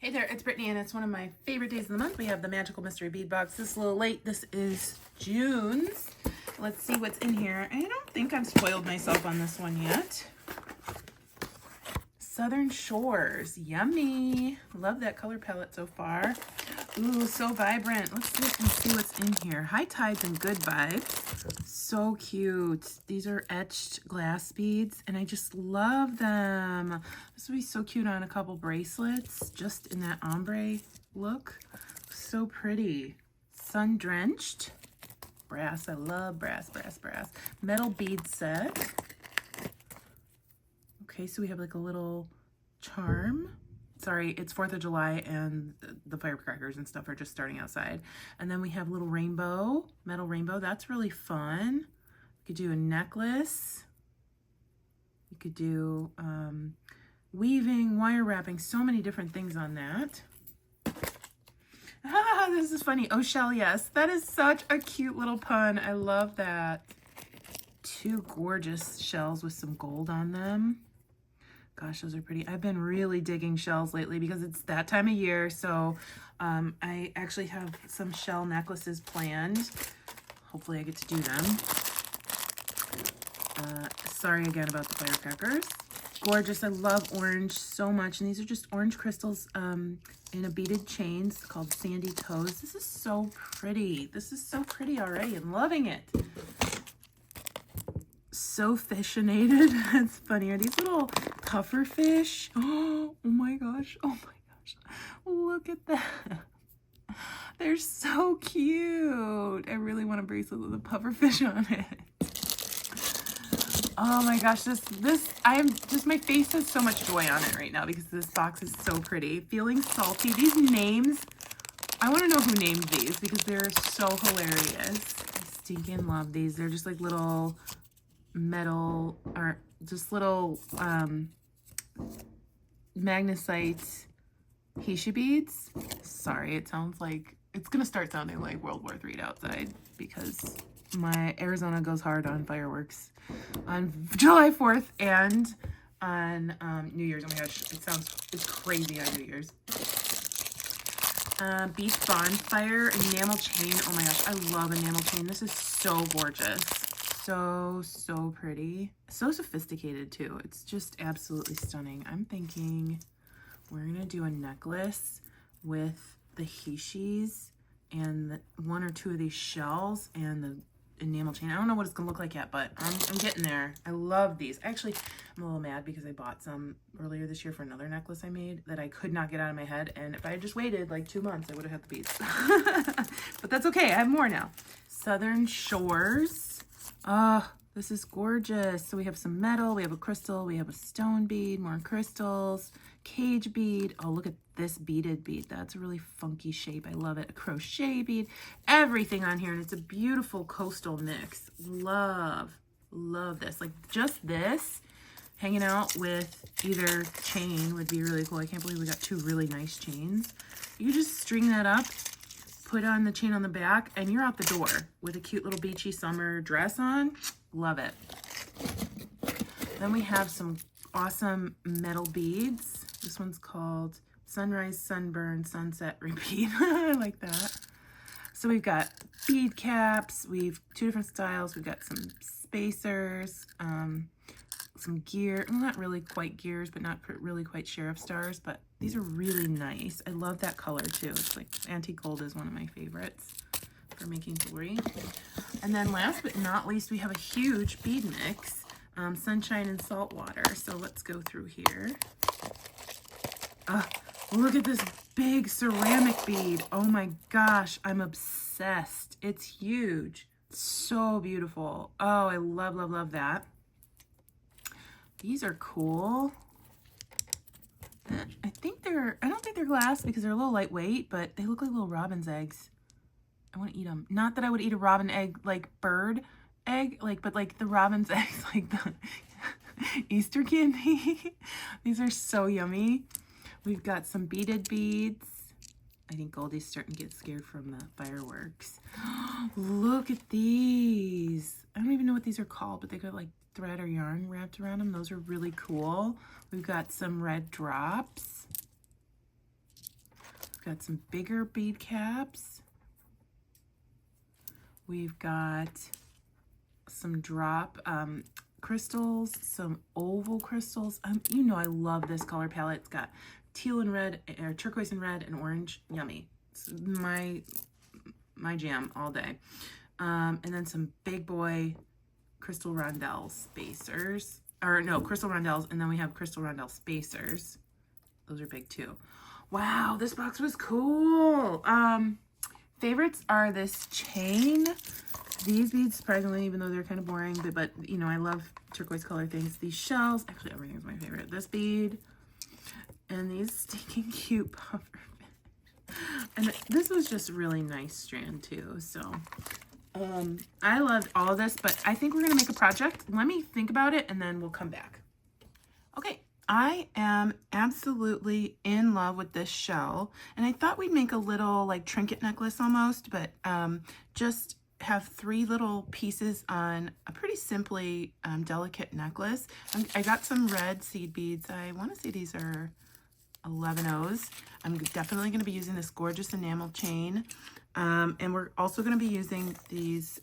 Hey there, it's Brittany, and it's one of my favorite days of the month. We have the Magical Mystery Bead Box. This is a little late. This is June's. Let's see what's in here. I don't think I've spoiled myself on this one yet. Southern Shores. Yummy. Love that color palette so far. Ooh, so vibrant. Let's see if we can see what's in here. High Tides and Good Vibes. So cute. These are etched glass beads, and I just love them. This would be so cute on a couple bracelets, just in that ombre look. So pretty. Sun Drenched. Brass. I love brass, brass, brass. Metal bead set. Okay, so we have like a little charm. Sorry, it's 4th of July and the firecrackers and stuff are just starting outside. And then we have little rainbow, metal rainbow. That's really fun. You could do a necklace. You could do weaving, wire wrapping, so many different things on that. Ah, this is funny. Oh, shell, yes. That is such a cute little pun. I love that. Two gorgeous shells with some gold on them. Gosh, those are pretty. I've been really digging shells lately because it's that time of year. So I actually have some shell necklaces planned. Hopefully I get to do them. Sorry again about the firecrackers. Gorgeous. I love orange so much. And these are just orange crystals in a beaded chain. It's called Sandy Toes. This is so pretty. This is so pretty already. I'm loving it. So fishionated. It's funny. Are these little puffer fish? Oh my gosh. Oh my gosh. Look at that. They're so cute. I really want a bracelet with a puffer fish on it. Oh my gosh. My face has so much joy on it right now because this box is so pretty. Feeling Salty. These names, I want to know who named these because they're so hilarious. I stinking love these. They're just like little metal, or just little magnesite Beachy beads. Sorry, it sounds like it's gonna start sounding like World War III outside because my Arizona goes hard on fireworks on July 4th and on New Year's. Oh my gosh, it's crazy on New Year's. Beach Bonfire enamel chain. Oh my gosh, I love enamel chain. This is so gorgeous. So pretty. So sophisticated too. It's just absolutely stunning. I'm thinking we're gonna do a necklace with the Beachys and one or two of these shells and the enamel chain. I don't know what it's gonna look like yet, but I'm getting there. I love these. Actually, I'm a little mad because I bought some earlier this year for another necklace I made that I could not get out of my head, and if I had just waited like 2 months I would have had the beads. But that's okay, I have more now. Southern Shores. This is gorgeous. So we have some metal, we have a crystal, we have a stone bead, more crystals, cage bead. Oh, look at this beaded bead. That's a really funky shape. I love it. A crochet bead, everything on here. And it's a beautiful coastal mix. Love this. Like just this hanging out with either chain would be really cool. I can't believe we got two really nice chains. You just string that up, put on the chain on the back, and you're out the door with a cute little beachy summer dress on. Love it. Then we have some awesome metal beads. This one's called Sunrise, Sunburn, Sunset, Repeat. I like that. So we've got bead caps. We've two different styles. We've got some spacers, some gear. Well, not really quite gears, but not really quite sheriff stars, but these are really nice. I love that color too. It's like antique gold is one of my favorites for making jewelry. And then last but not least, we have a huge bead mix, Sunshine and Saltwater. So let's go through here. Look at this big ceramic bead. Oh my gosh, I'm obsessed. It's huge. So beautiful. Oh, I love that. These are cool. I don't think they're glass because they're a little lightweight, but they look like little robin's eggs. I want to eat them. Not that I would eat a robin egg, like bird egg, but like the robin's eggs, like the Easter candy. These are so yummy. We've got some beaded beads. I think Goldie's starting to get scared from the fireworks. Look at these. I don't even know what these are called, but they got like thread or yarn wrapped around them. Those are really cool. We've got some red drops. got some bigger bead caps. We've got some drop crystals, some oval crystals. You know I love this color palette. It's got teal and red, or turquoise and red, and orange. Yummy. It's my jam all day. And then some big boy crystal rondelle spacers. Or no, crystal rondelles, and then we have crystal rondelle spacers. Those are big too. Wow, this box was cool. Favorites are this chain. These beads, surprisingly, even though they're kind of boring, but you know, I love turquoise color things. These shells, actually everything is my favorite. This bead, and these stinking cute puffer. And this was just really nice strand too, so I loved all of this, but I think we're gonna make a project. Let me think about it and then we'll come back. Okay, I am absolutely in love with this shell, and I thought we'd make a little like trinket necklace almost, but just have 3 little pieces on a pretty simply delicate necklace. I got some red seed beads. I want to say these are 11Os. I'm definitely going to be using this gorgeous enamel chain. And we're also going to be using these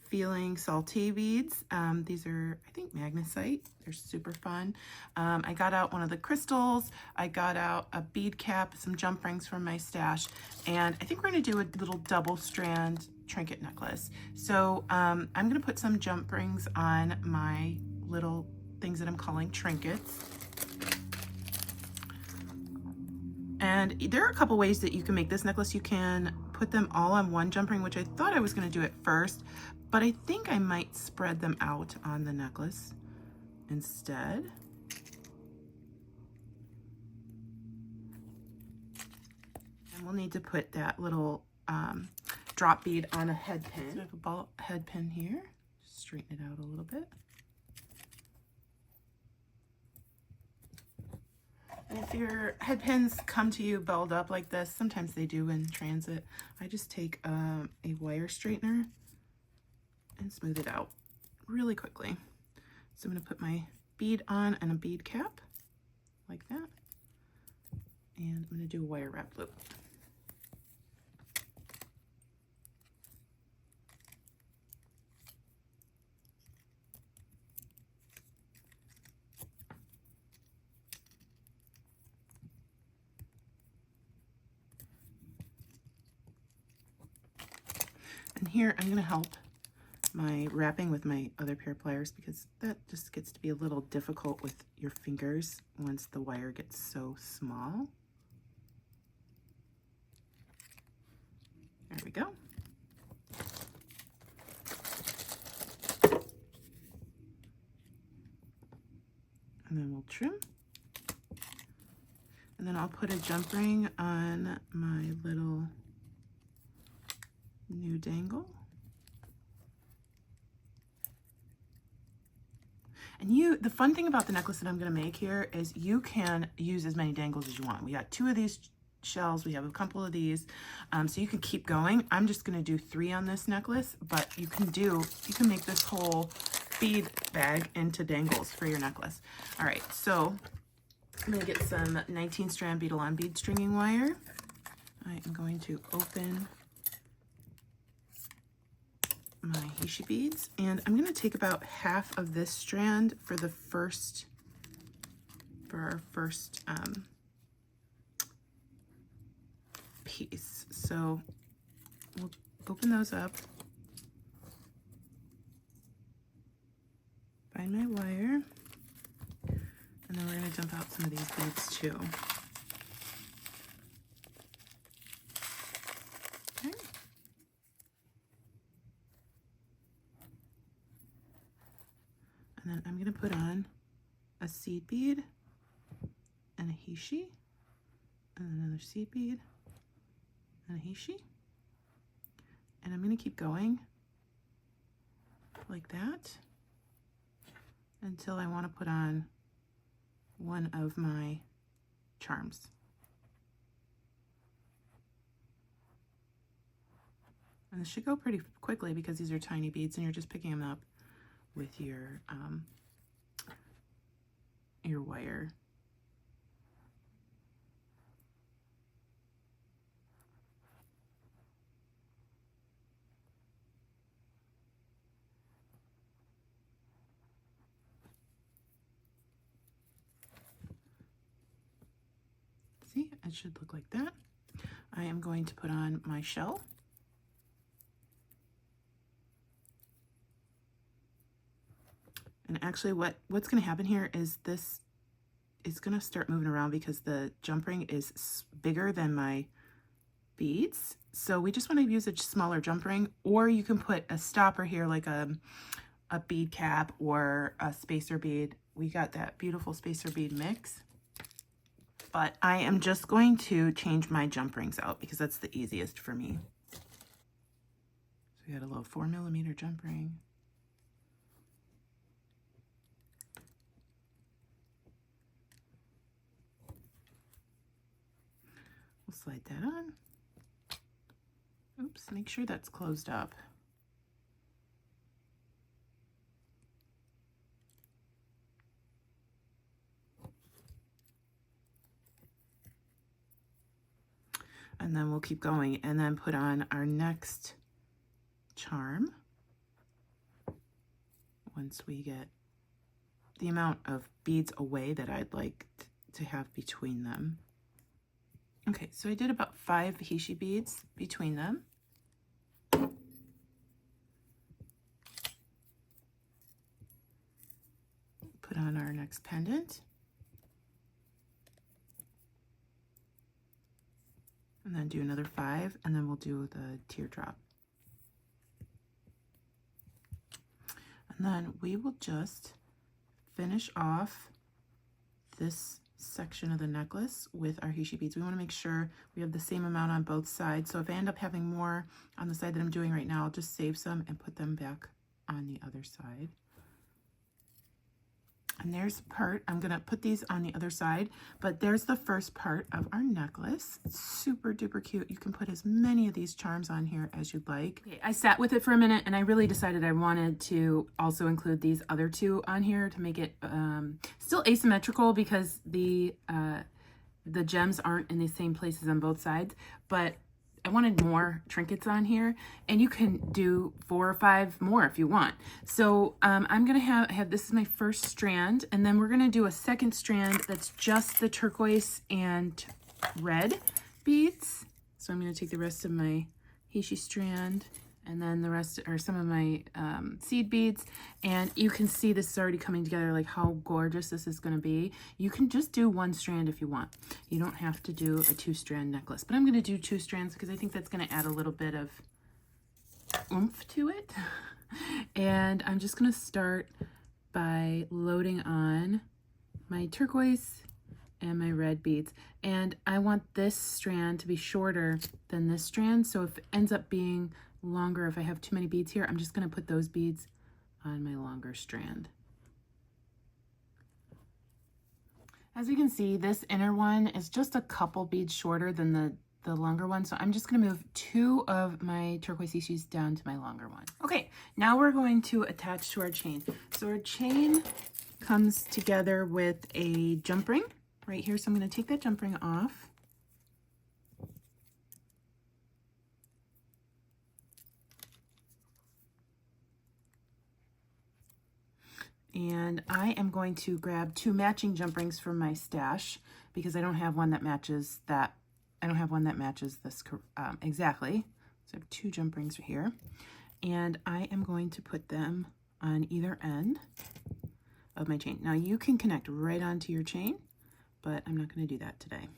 Feeling Salty beads. These are, I think, Magnesite. They're super fun. I got out one of the crystals. I got out a bead cap, some jump rings from my stash, and I think we're going to do a little double-strand trinket necklace. So I'm going to put some jump rings on my little things that I'm calling trinkets. And there are a couple ways that you can make this necklace. You can put them all on one jump ring, which I thought I was going to do at first, but I think I might spread them out on the necklace instead. And we'll need to put that little drop bead on a head pin. So I have a ball head pin here. Just straighten it out a little bit. And if your head pins come to you belled up like this, sometimes they do in transit, I just take a wire straightener and smooth it out really quickly. So I'm going to put my bead on and a bead cap like that. And I'm going to do a wire wrap loop. And here I'm going to help my wrapping with my other pair of pliers, because that just gets to be a little difficult with your fingers once the wire gets so small. There we go. And then we'll trim. And then I'll put a jump ring on my little new dangle. And the fun thing about the necklace that I'm going to make here is you can use as many dangles as you want. We got 2 of these shells, we have a couple of these, so you can keep going. I'm just going to do 3 on this necklace, but you can make this whole bead bag into dangles for your necklace. All right, so I'm going to get some 19-strand bead-along bead stringing wire. I am going to open my Beachy beads, and I'm going to take about half of this strand for our first piece. So we'll open those up, find my wire, and then we're going to dump out some of these beads too. Okay. And then I'm going to put on a seed bead and a Beachy, and another seed bead and a Beachy. And I'm going to keep going like that until I want to put on one of my charms. And this should go pretty quickly because these are tiny beads and you're just picking them up with your wire. it should look like that. I am going to put on my shell. And actually what's going to happen here is this is going to start moving around because the jump ring is bigger than my beads. So we just want to use a smaller jump ring, or you can put a stopper here like a bead cap or a spacer bead. We got that beautiful spacer bead mix. But I am just going to change my jump rings out because that's the easiest for me. So we got a little 4mm jump ring. We'll slide that on. Oops, make sure that's closed up. And then we'll keep going and then put on our next charm once we get the amount of beads away that I'd like to have between them. Okay, so I did about 5 Beachy beads between them. Put on our next pendant. And then do another 5, and then we'll do the teardrop. And then we will just finish off this section of the necklace with our Beachy beads. We want to make sure we have the same amount on both sides. So if I end up having more on the side that I'm doing right now, I'll just save some and put them back on the other side. And there's part, I'm gonna put these on the other side, but there's the first part of our necklace. It's super duper cute. You can put as many of these charms on here as you'd like. Okay, I sat with it for a minute and I really decided I wanted to also include these other 2 on here to make it still asymmetrical because the gems aren't in the same places on both sides, but I wanted more trinkets on here, and you can do 4 or 5 more if you want. So I'm gonna have this is my first strand, and then we're gonna do a second strand that's just the turquoise and red beads. So I'm gonna take the rest of my Beachy strand, and then the rest are some of my seed beads, and you can see this is already coming together, like how gorgeous this is going to be. You can just do 1 strand if you want. You don't have to do a 2-strand necklace, but I'm going to do 2 strands because I think that's going to add a little bit of oomph to it. And I'm just going to start by loading on my turquoise and my red beads, and I want this strand to be shorter than this strand, so if it ends up being longer, if I have too many beads here, I'm just going to put those beads on my longer strand. As you can see, this inner one is just a couple beads shorter than the longer one, so I'm just going to move 2 of my turquoise issues down to my longer one. Okay, now we're going to attach to our chain. So our chain comes together with a jump ring right here, so I'm going to take that jump ring off. And I am going to grab 2 matching jump rings from my stash because I don't have one that matches that. I don't have one that matches this exactly. So I have 2 jump rings here, and I am going to put them on either end of my chain. Now you can connect right onto your chain, but I'm not going to do that today.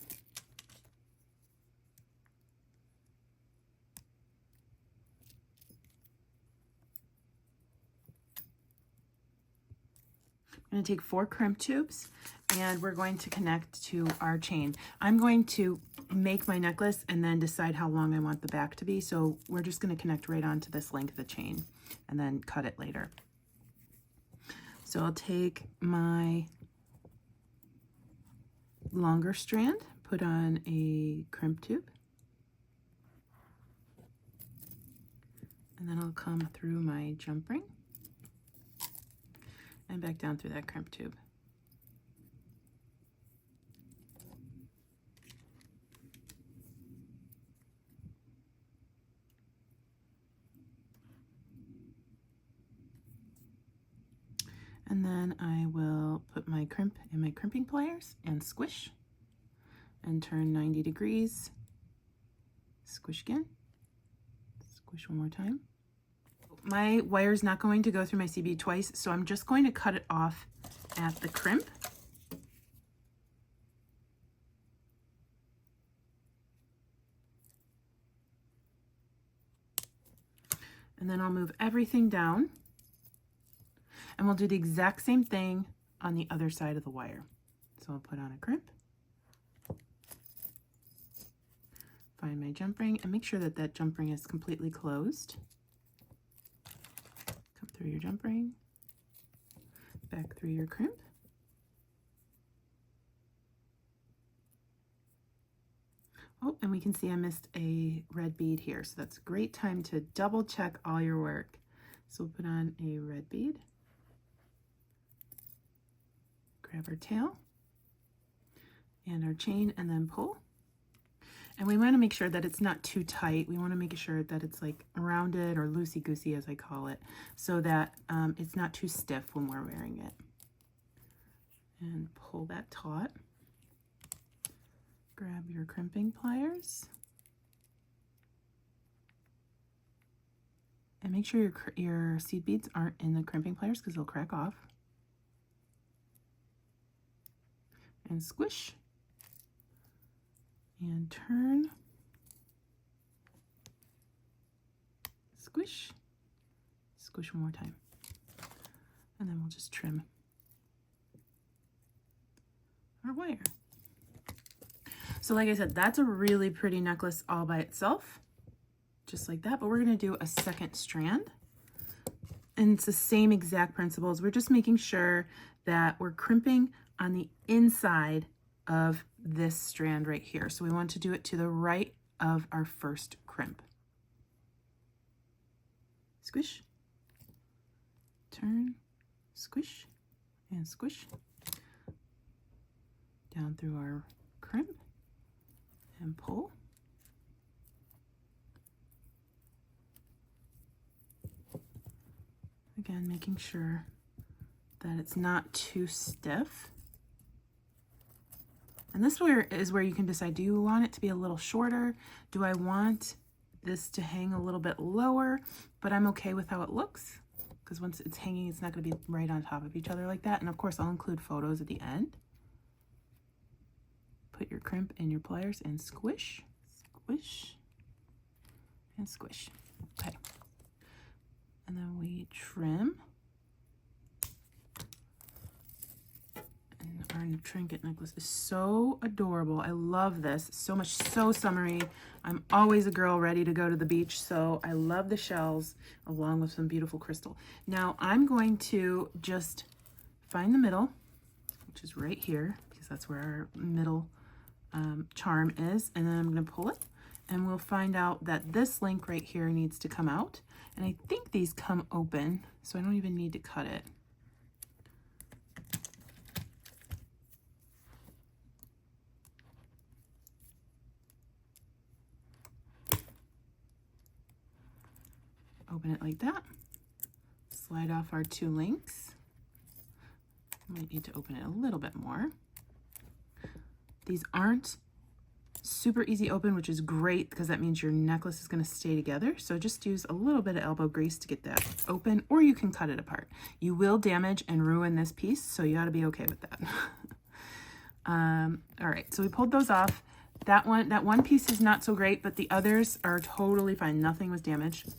I'm going to take 4 crimp tubes, and we're going to connect to our chain. I'm going to make my necklace and then decide how long I want the back to be, so we're just going to connect right onto this length of the chain and then cut it later. So I'll take my longer strand, put on a crimp tube, and then I'll come through my jump ring and back down through that crimp tube. And then I will put my crimp in my crimping pliers and squish and turn 90 degrees. Squish again. Squish one more time. My wire is not going to go through my CB twice, so I'm just going to cut it off at the crimp. And then I'll move everything down, and we'll do the exact same thing on the other side of the wire. So I'll put on a crimp, find my jump ring, and make sure that that jump ring is completely closed. Come through your jump ring, back through your crimp, oh, and we can see I missed a red bead here, so that's a great time to double check all your work. So we'll put on a red bead, grab our tail and our chain, and then pull. And we want to make sure that it's not too tight. We want to make sure that it's like rounded or loosey-goosey, as I call it, so that it's not too stiff when we're wearing it. And pull that taut. Grab your crimping pliers. And make sure your seed beads aren't in the crimping pliers because they'll crack off. And squish. And turn. Squish. Squish one more time. And then we'll just trim our wire. So like I said, that's a really pretty necklace all by itself, just like that, but we're gonna do a second strand. And it's the same exact principles. We're just making sure that we're crimping on the inside of this strand right here. So we want to do it to the right of our first crimp. Squish, turn, squish, and squish. Down through our crimp. And pull. Again, making sure that it's not too stiff. And this is where you can decide, do you want it to be a little shorter? Do I want this to hang a little bit lower? But I'm okay with how it looks, because once it's hanging, it's not going to be right on top of each other like that. And of course, I'll include photos at the end. Put your crimp in your pliers and squish. Squish and squish. Okay. And then we trim. And our trinket necklace is so adorable. I love this so much, so summery. I'm always a girl ready to go to the beach, so I love the shells along with some beautiful crystal. Now I'm going to just find the middle, which is right here, because that's where our middle charm is, and then I'm going to pull it, and we'll find out that this link right here needs to come out, and I think these come open, so I don't even need to cut it. Open it like that, slide off our two links. Might need to open it a little bit more. These aren't super easy open, which is great because that means your necklace is going to stay together. So just use a little bit of elbow grease to get that open, or you can cut it apart. You will damage and ruin this piece, so you got to be okay with that. All right, so we pulled those off. That one piece is not so great, but the others are totally fine. Nothing was damaged.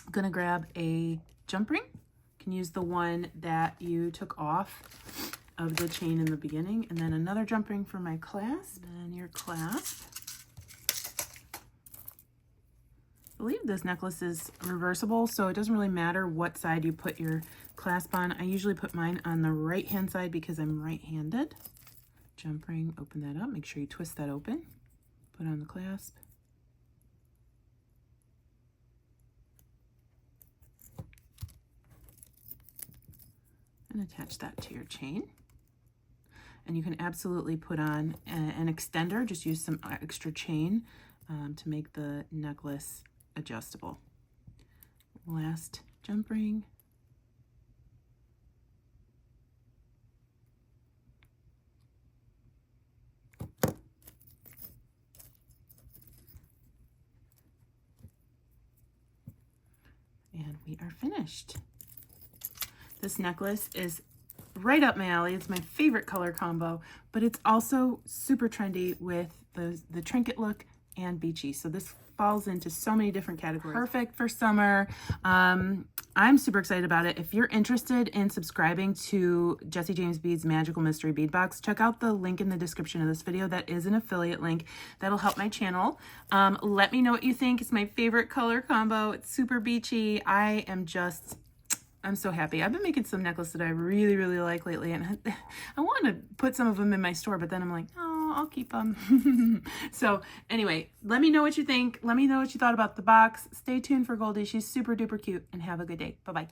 I'm going to grab a jump ring. You can use the one that you took off of the chain in the beginning, and then another jump ring for my clasp, and your clasp. I believe this necklace is reversible, so it doesn't really matter what side you put your clasp on. I usually put mine on the right hand side because I'm right-handed. Jump ring, open that up, make sure you twist that open, put on the clasp. And attach that to your chain. And you can absolutely put on an extender, just use some extra chain to make the necklace adjustable. Last jump ring. we are finished. This necklace is right up my alley. It's my favorite color combo, but it's also super trendy with the trinket look and beachy. So this falls into so many different categories. Perfect for summer. I'm super excited about it. If you're interested in subscribing to Jessie James Beads Magical Mystery Bead Box, check out the link in the description of this video. That is an affiliate link. That'll help my channel. Let me know what you think. It's my favorite color combo. It's super beachy. I'm so happy. I've been making some necklaces that I really, really like lately, and I want to put some of them in my store, but then I'm like, oh, I'll keep them. So anyway, let me know what you think. Let me know what you thought about the box. Stay tuned for Goldie. She's super duper cute, and have a good day. Bye-bye.